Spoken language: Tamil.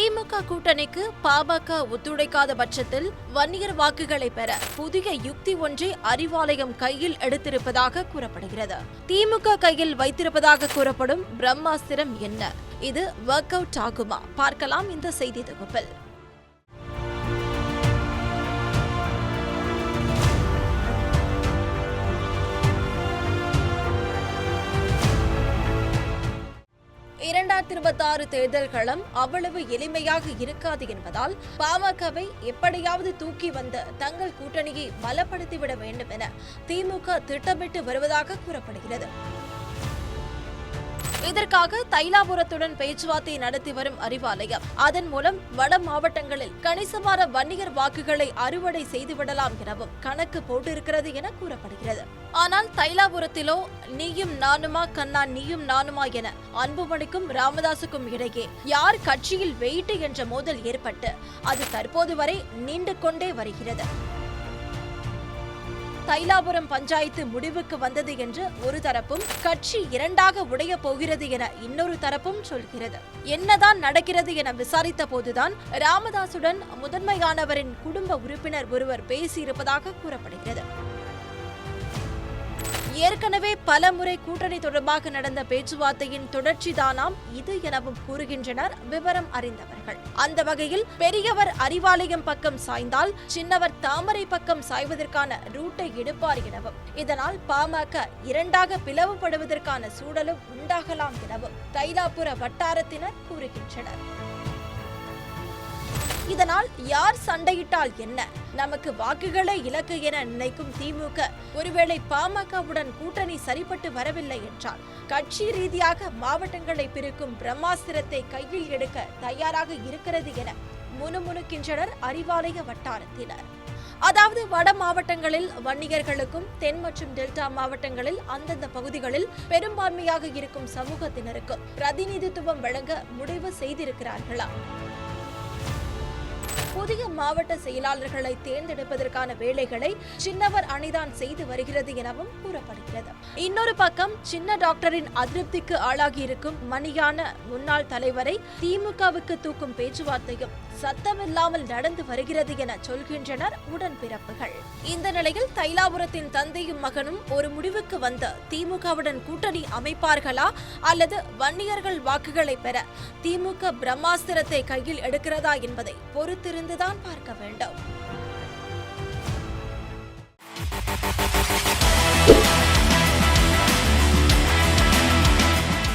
திமுக கூட்டணிக்கு பாமக ஒத்துழைக்காத பட்சத்தில் வன்னியர் வாக்குகளை பெற புதிய யுக்தி ஒன்றை அறிவாலயம் கையில் எடுத்திருப்பதாக கூறப்படுகிறது. திமுக கையில் வைத்திருப்பதாக கூறப்படும் பிரம்மாஸ்திரம் என்ன? இது ஒர்க் அவுட் ஆகுமா? பார்க்கலாம் இந்த செய்தி தொகுப்பில். தேர்தல் களம் அவ்வளவு எளிமையாக இருக்காது என்பதால் பாமகவை எப்படியாவது தூக்கி வந்து தங்கள் கூட்டணியை பலப்படுத்திவிட வேண்டும் என திமுக திட்டமிட்டு வருவதாக கூறப்படுகிறது. இதற்காக தைலாபுரத்துடன் பேச்சுவார்த்தை நடத்தி வரும் அறிவாலயம் அதன் மூலம் வட மாவட்டங்களில் கணிசமான வன்னியர் வாக்குகளை அறுவடை செய்துவிடலாம் எனவும் கணக்கு போட்டிருக்கிறது என கூறப்படுகிறது. ஆனால் தைலாபுரத்திலோ நீயும் நானுமா கண்ணா நீயும் நானுமா என அன்புமணிக்கும் ராமதாசுக்கும் இடையே யார் கட்சியில் வெயிட்டு என்ற மோதல் ஏற்பட்டு அது தற்போது வரை நீண்டு கொண்டே வருகிறது. தைலாபுரம் பஞ்சாயத்து முடிவுக்கு வந்தது என்று ஒரு தரப்பும், கட்சி இரண்டாக உடைய போகிறது என இன்னொரு தரப்பும் சொல்கிறது. என்னதான் நடக்கிறது என விசாரித்த போதுதான் ராமதாசுடன் முதன்மையானவரின் குடும்ப உறுப்பினர் ஒருவர் பேசியிருப்பதாக கூறப்படுகிறது. ஏற்கனவே பல முறை கூட்டணி தொடர்பாக நடந்த பேச்சுவார்த்தையின் தொடர்ச்சிதானாம் இது எனவும் கூறுகின்றனர் விவரம் அறிந்தவர்கள். அந்த வகையில் பெரியவர் அறிவாலயம் பக்கம் சாய்ந்தால் சின்னவர் தாமரை பக்கம் சாய்வதற்கான ரூட்டை எடுப்பார் எனவும் இதனால் பாமக இரண்டாக பிளவுபடுவதற்கான சூழலும் உண்டாகலாம் எனவும் தைலாபுர வட்டாரத்தினர் கூறுகின்றனர். இதனால் யார் சண்டையிட்டால் என்ன, நமக்கு வாக்குகளே இலக்கு என நினைக்கும் திமுக ஒருவேளை பாமகவுடன் கூட்டணி சரிபட்டு வரவில்லை என்றால் கட்சி ரீதியாக மாவட்டங்களை பிரிக்கும் பிரம்மாஸ்திரத்தை கையில் எடுக்க தயாராக இருக்கிறது என முணுமுணுக்கின்றனர் அறிவாலய வட்டாரத்தினர். அதாவது வட மாவட்டங்களில் வன்னியர்களுக்கும் தென் மற்றும் டெல்டா மாவட்டங்களில் அந்தந்த பகுதிகளில் பெரும்பான்மையாக இருக்கும் சமூகத்தினருக்கும் பிரதிநிதித்துவம் வழங்க முடிவு செய்திருக்கிறார்களா? புதிய மாவட்ட செயலாளர்களை தேர்ந்தெடுப்பதற்கான வேலைகளை சின்னவர் அணிதான் செய்து வருகிறது எனவும் கூறப்படுகிறது. இன்னொரு பக்கம் சின்ன டாக்டரின் அதிருப்திக்கு ஆளாகியிருக்கும் மணியான முன்னாள் தலைவரை திமுகவுக்கு தூக்கும் பேச்சுவார்த்தையும் சத்தமில்லாமல் நடந்து வருகிறது என சொல்கின்றனர் உடன்பிறப்புகள். இந்த நிலையில் தைலாபுரத்தின் தந்தையும் மகனும் ஒரு முடிவுக்கு வந்து திமுகவுடன் கூட்டணி அமைப்பார்களா அல்லது வன்னியர்கள் வாக்குகளை பெற திமுக பிரம்மாஸ்திரத்தை கையில் எடுக்கிறதா என்பதை பொறுத்திருந்துதான் பார்க்க வேண்டும்.